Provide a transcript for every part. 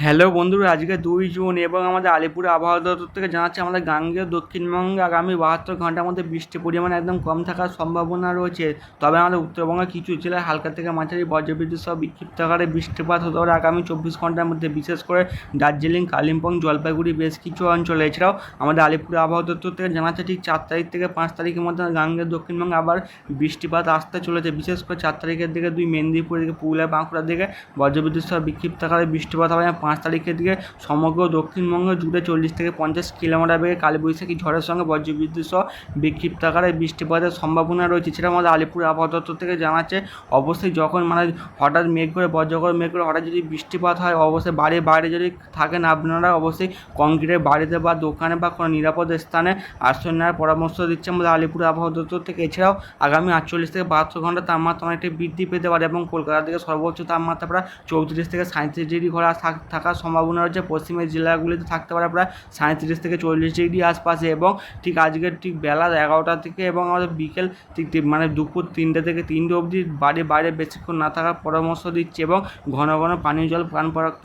Hello বন্ধুরা, আজকে 2 June এবং আমাদের আলিপুর আবহাওয়া দপ্তর থেকে জানাচ্ছে আমাদের গাঙ্গেয় দক্ষিণবঙ্গে আগামী 72 ঘন্টার মধ্যে বৃষ্টির পরিমাণ একদম কম থাকার সম্ভাবনা রয়েছে। তবে আমাদের উত্তরবঙ্গের কিছু জেলায় হালকা থেকে মাঝারি বজ্রবিদ্যুৎ সহ বিক্ষিপ্ত আকারে বৃষ্টিপাত হতে পারে আগামী 24 ঘন্টার মধ্যে, বিশেষ করে দার্জিলিং, কালিম্পং, জলপাইগুড়ি বেশ কিছু অঞ্চলে। এছাড়াও আমাদের আলিপুর আবহাওয়া দপ্তর থেকে জানাচ্ছে ঠিক 4 তারিখ থেকে 5 তারিখের মধ্যে গাঙ্গেয় দক্ষিণবঙ্গে আবার বৃষ্টিপাত আসতে চলেছে। বিশেষ করে 4 তারিখের দিকে মেদিনীপুর দিকে, পুরুলিয়া, বাঁকুড়ার দিকে বজ্রবিদ্যুৎ সহ বিক্ষিপ্ত আকারে বৃষ্টিপাত হবে। 5 তারিখের দিকে সমগ্র দক্ষিণবঙ্গ জুড়ে 40 থেকে 50 কিলোমিটার বেগে কালবৈশাখী ঝড়ের সঙ্গে বজ্রবিদ্যুৎ সহ বিক্ষিপ্ত আকারে বৃষ্টিপাতের সম্ভাবনা রয়েছে। এছাড়া আমাদের আলিপুর আবহাওয়া দপ্তর থেকে জানাচ্ছে অবশ্যই যখন হঠাৎ মেঘ করে বজ্রগড় মেঘ করে হঠাৎ যদি বৃষ্টিপাত হয়, অবশ্যই বাড়ির বাইরে যদি থাকেন আপনারা অবশ্যই কংক্রিটের বাড়িতে বা দোকানে বা কোনো নিরাপদ স্থানে আশ্রয় নেওয়ার পরামর্শ দিচ্ছে আমাদের আলিপুর আবহাওয়া দপ্তর থেকে। এছাড়াও আগামী 48 থেকে 72 ঘন্টা তাপমাত্রা অনেকটাই বৃদ্ধি পেতে পারে এবং কলকাতা থেকে সর্বোচ্চ তাপমাত্রা প্রায় 34 থেকে 37 ডিগ্রি ঘরে থাকার সম্ভাবনা রয়েছে। পশ্চিমের জেলাগুলিতে থাকতে পারে প্রায় 37 থেকে 40 ডিগ্রি আশপাশে। এবং ঠিক আজকের ঠিক বেলা 11টা থেকে এবং আমাদের বিকেল ঠিক দুপুর 3টে থেকে 3টে অবধি বাইরে বেশিক্ষণ না থাকার পরামর্শ দিচ্ছে এবং ঘন ঘন পানীয় জল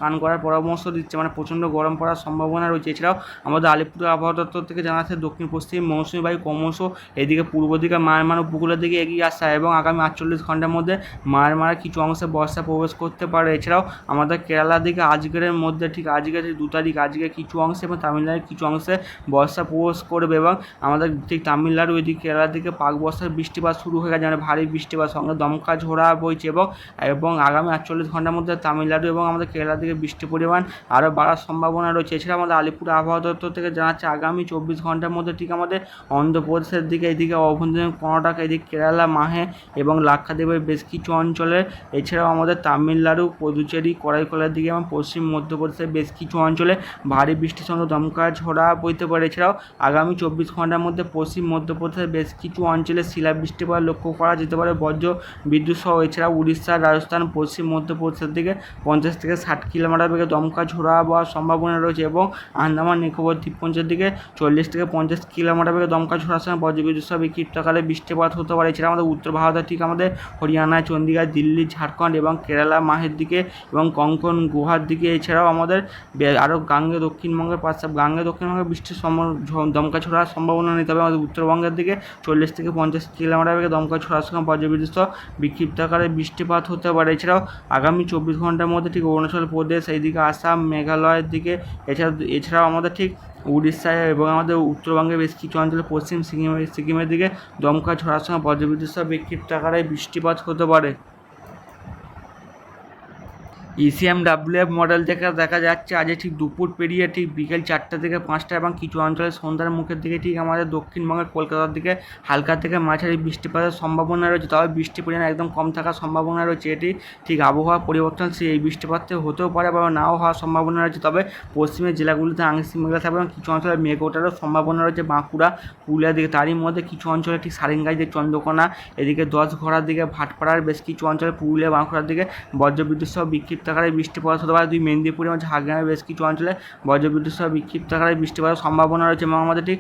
পান করার পরামর্শ দিচ্ছে, প্রচণ্ড গরম পড়ার সম্ভাবনা রয়েছে। এছাড়াও আমাদের আলিপুর আবহাওয়া দপ্তর থেকে জানাচ্ছে দক্ষিণ পশ্চিম মৌসুমী বায়ু ক্রমশ এদিকে পূর্ব দিকে মায়ানমার উপকূলের দিকে এগিয়ে আসছে এবং আগামী 48 ঘন্টার মধ্যে মায়ানমারের কিছু অংশে বর্ষা প্রবেশ করতে পারে। এছাড়াও আমাদের কেরালার দিকে আজকের মধ্যে ঠিক আজকে 2 তারিখ আজকে কিছু অংশে এবং তামিলনাড়ুর কিছু অংশে বর্ষা প্রবেশ করবে এবং আমাদের ঠিক তামিলনাড়ু ওইদিকে কেরালার দিকে পাক বর্ষার বৃষ্টিপাত শুরু হয়ে গেছে, ভারী বৃষ্টিপাত সঙ্গে দমকা ঝোড়া বইছে এবং আগামী 48 ঘন্টার মধ্যে তামিলনাড়ু এবং আমাদের কেরালার দিকে বৃষ্টির পরিমাণ আরও বাড়ার সম্ভাবনা রয়েছে। এছাড়া আমাদের আলিপুর আবহাওয়া দপ্তর থেকে জানাচ্ছে আগামী 24 ঘন্টার মধ্যে ঠিক আমাদের অন্ধ্রপ্রদেশের দিকে এদিকে অভ্যন্তরীণ কর্ণাটক, এদিকে কেরালা, মাহে এবং লাক্ষাদ্বীপের বেশ কিছু অঞ্চলে, এছাড়াও আমাদের তামিলনাড়ু, পুদুচেরি, করাইকলের দিকে এবং পশ্চিম মধ্যপ্রদেশের বেশ কিছু অঞ্চলে ভারী বৃষ্টির সঙ্গে দমকা ঝোড়া বইতে পারে। এছাড়াও আগামী 24 ঘন্টার মধ্যে পশ্চিম মধ্যপ্রদেশের বেশ কিছু অঞ্চলে শিলা বৃষ্টিপাত লক্ষ্য করা যেতে পারে বজ্র বিদ্যুৎ সহ। এছাড়াও উড়িষ্যা, রাজস্থান, পশ্চিম মধ্যপ্রদেশের দিকে 50 থেকে 60 কিলোমিটার বেগে দমকা ঝোড়া হওয়ার সম্ভাবনা রয়েছে এবং আন্দামান নিকোবর দ্বীপপুঞ্জের দিকে 40 থেকে 50 কিলোমিটার বেগে দমকা ঝোড়ার সঙ্গে বজ্রবিদ্যুৎ সহ বিক্ষিপ্ত আকারে বৃষ্টিপাত হতে পারে। এছাড়া আমাদের উত্তর ভারতে ঠিক আমাদের হরিয়ানা, চণ্ডীগড়, দিল্লি, ঝাড়খণ্ড এবং কেরালা মাহের দিকে এবং কঙ্কন গুহার দিকে, এছাড়াও আমাদের আরও গাঙ্গেয় দক্ষিণবঙ্গের পাশে গাঙ্গেয় দক্ষিণবঙ্গের বৃষ্টির দমকা ছোড়ার সম্ভাবনা নিতে হবে। আমাদের উত্তরবঙ্গের দিকে 40 থেকে 50 কিলোমিটার বেগে দমকা ছোড়ার সঙ্গে বজ্রবিদ্যুৎ সহ বিক্ষিপ্ত আকারে বৃষ্টিপাত হতে পারে। এছাড়াও আগামী 24 ঘন্টার মধ্যে ঠিক অরুণাচল প্রদেশ, এইদিকে আসাম, মেঘালয়ের দিকে, এছাড়াও আমাদের ঠিক উড়িষ্যায় এবং আমাদের উত্তরবঙ্গের বেশ কিছু অঞ্চলে পশ্চিম সিকিমের দিকে দমকা ঝড়ার সঙ্গে বজ্রবিদ্যুৎ সহ বিক্ষিপ্ত আকারে বৃষ্টিপাত হতে পারে। ECMWF মডেল থেকে দেখা যাচ্ছে আজ ঠিক দুপুর পেরিয়ে ঠিক বিকেল 4টা থেকে 5টা এবং কিছু অঞ্চলে সন্ধ্যার মুখের দিকে ঠিক আমাদের দক্ষিণবঙ্গের কলকাতার দিকে হালকা থেকে মাঝারি বৃষ্টিপাতের সম্ভাবনা রয়েছে। তবে বৃষ্টির পরিমাণ একদম কম থাকার সম্ভাবনা রয়েছে। এটি ঠিক আবহাওয়া পরিবর্তনশীল, এই বৃষ্টিপাত হতেও পারে বা নাও হওয়ার সম্ভাবনা রয়েছে। তবে পশ্চিমের জেলাগুলিতে আংশিক মেঘলা থাকবে এবং কিছু অঞ্চলে মেঘ ওঠারও সম্ভাবনা রয়েছে বাঁকুড়া, পুরুলিয়ার দিকে। তারই মধ্যে কিছু অঞ্চলে ঠিক সারেঙ্গাই দিকে, চন্দ্রকোনা, এদিকে 10 ঘোড়ার দিকে, ভাটপাড়ার বেশ কিছু অঞ্চলে, পুরুলিয়া, বাঁকুড়ার দিকে বজ্রবিদ্যুৎ সহ বিক্ষিপ্ত আকারে বৃষ্টিপাত হতে পারে। মেদিনীপুর এবং ঝাড়গ্রামের বেশ কিছু অঞ্চলে বজ্রবিদ্যুৎ সহ বিক্ষিপ্ত আকারে বৃষ্টিপাতের সম্ভাবনা রয়েছে এবং আমাদের ঠিক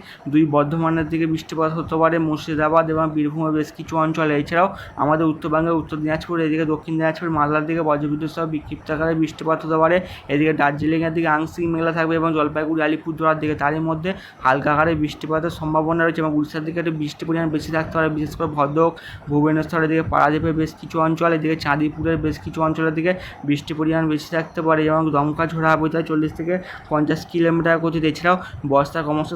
বর্ধমানের দিকে বৃষ্টিপাত হতে পারে, মুর্শিদাবাদ এবং বীরভূমের বেশ কিছু অঞ্চলে। এছাড়াও আমাদের উত্তরবঙ্গের উত্তর দিনাজপুর, এদিকে দক্ষিণ দিনাজপুর, মালদার দিকে বজ্রবিদ্যুৎ সহ বিক্ষিপ্ত আকারে বৃষ্টিপাত হতে পারে। এদিকে দার্জিলিংয়ের দিকে আংশিক মেঘলা থাকবে এবং জলপাইগুড়ি, আলিপুরদুয়ার দিকে তারই মধ্যে হালকা আকারে বৃষ্টিপাতের সম্ভাবনা রয়েছে এবং উড়িষ্যার দিকে একটু বৃষ্টির পরিমাণ বেশি থাকতে পারে, বিশেষ করে ভদ্রক, ভুবনেশ্বরের দিকে, পারাদ্বীপের বেশ কিছু অঞ্চল, এদিকে চাঁদিপুরের বেশ কিছু অঞ্চলের দিকে বৃষ্টির পরিমাণ বেশি থাকতে পারে এবং দমকা ঝোড়া বইতে 40 থেকে 50 কিলোমিটার গতিতে। এছাড়াও বর্ষা ক্রমশ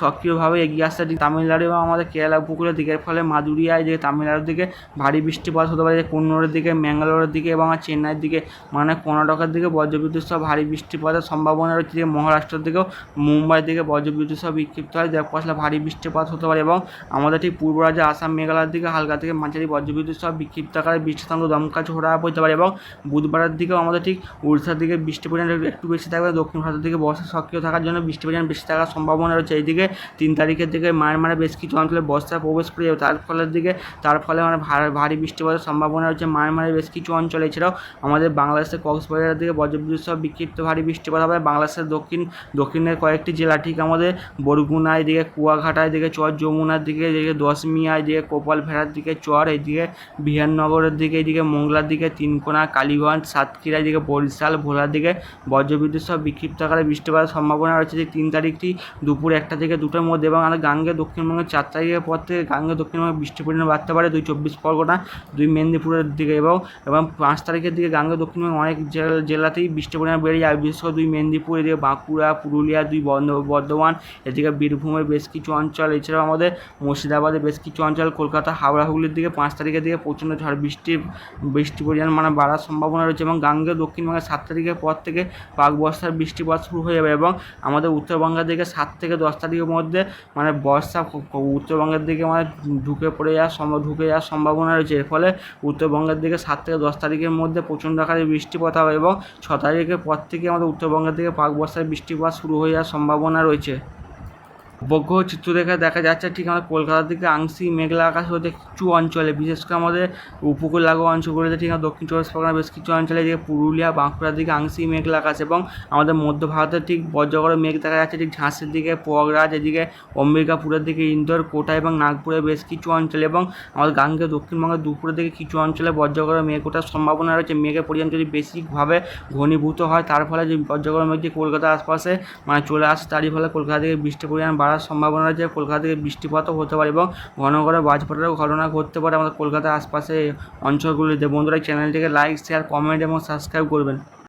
সক্রিয়ভাবে এগিয়ে আসছে তামিলনাড়ু এবং আমাদের কেরালা উপকূলের দিকের ফলে মাদুরিয়ায় যে তামিলনাড়ুর দিকে ভারী বৃষ্টিপাত হতে পারে, কন্নড়ের দিকে, ম্যাঙ্গালোরের দিকে এবং চেন্নাইয়ের দিকে কর্ণাটকের দিকে বজ্রবিদ্যুৎ সহ ভারী বৃষ্টিপাতের সম্ভাবনা রয়েছে। মহারাষ্ট্রের দিকেও মুম্বাইয়ের দিকে বজ্রবিদ্যুৎ সহ বিক্ষিপ্ত হয়, যার ফলে ভারী বৃষ্টিপাত হতে পারে এবং আমাদের ঠিক পূর্ব রাজ্যে আসাম, মেঘালয়ের দিকে হালকা থেকে মাঝারি বজ্রবিদ্যুৎ সহ বিক্ষিপ্ত আকারে বৃষ্টির সঙ্গে দমকা ঝোড়া বইতে পারে এবং বুধবারের দিকেও আমাদের ঠিক উড়িষ্যার দিকে বৃষ্টির পরিমাণ একটু বেশি থাকবে। দক্ষিণ ভারতের দিকে বর্ষা সক্রিয় থাকার জন্য বৃষ্টির পরিমাণ বেশি থাকার সম্ভাবনা রয়েছে। এইদিকে 3 তারিখের দিকে মায়ানমারে বেশ কিছু অঞ্চলে বর্ষা প্রবেশ করে যাবে, তার ফলে ভারী বৃষ্টিপাতের সম্ভাবনা রয়েছে মায়ানমারের বেশ কিছু অঞ্চলে। এছাড়াও আমাদের বাংলাদেশের কক্সবাজারের দিকে বজ্রবিদ্যুৎ সহ বিক্ষিপ্ত ভারী বৃষ্টিপাত হবে। বাংলাদেশের দক্ষিণের কয়েকটি জেলা ঠিক আমাদের বরগুনা, এদিকে কুয়াঘাটা, এদিকে চর যমুনার দিকে, এদিকে দশমিয়া, এদিকে কোপালভেড়ার দিকে চর, এদিকে বিহাননগরের দিকে, এদিকে মোংলার দিকে, তিনকোনা, কালীগঞ্জ, সাতক্ষীরা, জেলা, এদিকে বরিশাল, ভোলার দিকে বজ্রবিদ্যুৎ সহ বিক্ষিপ্ত আকারে বৃষ্টিপাতের সম্ভাবনা রয়েছে যে 3 তারিখটি দুপুর 1টা থেকে 2টার মধ্যে। এবং আমাদের গাঙ্গেয় দক্ষিণবঙ্গের 4 তারিখের পর থেকে গাঙ্গেয় দক্ষিণবঙ্গে বৃষ্টির পরিমাণ বাড়তে পারে 2 চব্বিশ পরগনা, 2 মেদিনীপুরের দিকে এবং 5 তারিখের দিকে গাঙ্গেয় দক্ষিণবঙ্গের অনেক জেলাতেই বৃষ্টির পরিমাণ বেড়ে যাবে, বিশেষ করে 2 মেদিনীপুর, এদিকে বাঁকুড়া, পুরুলিয়া, 2 বর্ধমান, এদিকে বীরভূমের বেশ কিছু অঞ্চল, এছাড়াও আমাদের মুর্শিদাবাদের বেশ কিছু অঞ্চল, কলকাতা, হাওড়া, হুগলির দিকে 5 তারিখের দিকে প্রচণ্ড ঝড় বৃষ্টির পরিমাণ বাড়ার সম্ভাবনা রয়েছে। এবং গাঙ্গেয় দক্ষিণবঙ্গের 7 তারিখের পর থেকে পাক বর্ষার বৃষ্টিপাত শুরু হয়ে যাবে এবং আমাদের উত্তরবঙ্গের দিকে 7 থেকে 10 তারিখের মধ্যে বর্ষা উত্তরবঙ্গের দিকে ঢুকে যাওয়ার সম্ভাবনা রয়েছে। এর ফলে উত্তরবঙ্গের দিকে 7 থেকে 10 তারিখের মধ্যে প্রচণ্ড আকারে বৃষ্টিপাত হবে এবং 6 তারিখের পর থেকে আমাদের উত্তরবঙ্গের দিকে পাক বর্ষার বৃষ্টিপাত শুরু হয়ে যাওয়ার সম্ভাবনা রয়েছে। উপগ্রহ চিত্র দেখে দেখা যাচ্ছে ঠিক আমাদের কলকাতার দিকে আংশিক মেঘলা আকাশ হতে কিছু অঞ্চলে, বিশেষ করে আমাদের উপকূল লাগোয়া অঞ্চলগুলিতে ঠিক দক্ষিণ চব্বিশ পরগনার বেশ কিছু অঞ্চলে, যে পুরুলিয়া, বাঁকুড়ার দিকে আংশিক মেঘলা আকাশ এবং আমাদের মধ্য ভারতের ঠিক বজ্রগড়ে মেঘ দেখা যাচ্ছে ঠিক ঝাঁসির দিকে, প্রয়াগরাজ, এদিকে অম্বিকাপুরের দিকে, ইন্দোর, কোটা এবং নাগপুরের বেশ কিছু অঞ্চলে এবং আমাদের গাঙ্গেয় দক্ষিণবঙ্গের দুপুরের দিকে কিছু অঞ্চলে বজ্রগড়ে মেঘ ওঠার সম্ভাবনা রয়েছে। মেঘের পরিমাণ যদি বেশিভাবে ঘনীভূত হয় তার ফলে যে বজ্রগড় মেঘ যে কলকাতার আশপাশে চলে আসে, তারই ফলে কলকাতা থেকে বৃষ্টির পরিমাণ বাড়ার সম্ভাবনা রয়েছে। কলকাতা থেকে বৃষ্টিপাতও হতে পারে এবং ঘন ঘন বাজপটেরও ঘটনা ঘটতে পারে আমাদের কলকাতার আশপাশে অঞ্চলগুলিতে। বন্ধুরা চ্যানেলটিকে লাইক, শেয়ার, কমেন্ট এবং সাবস্ক্রাইব করবেন।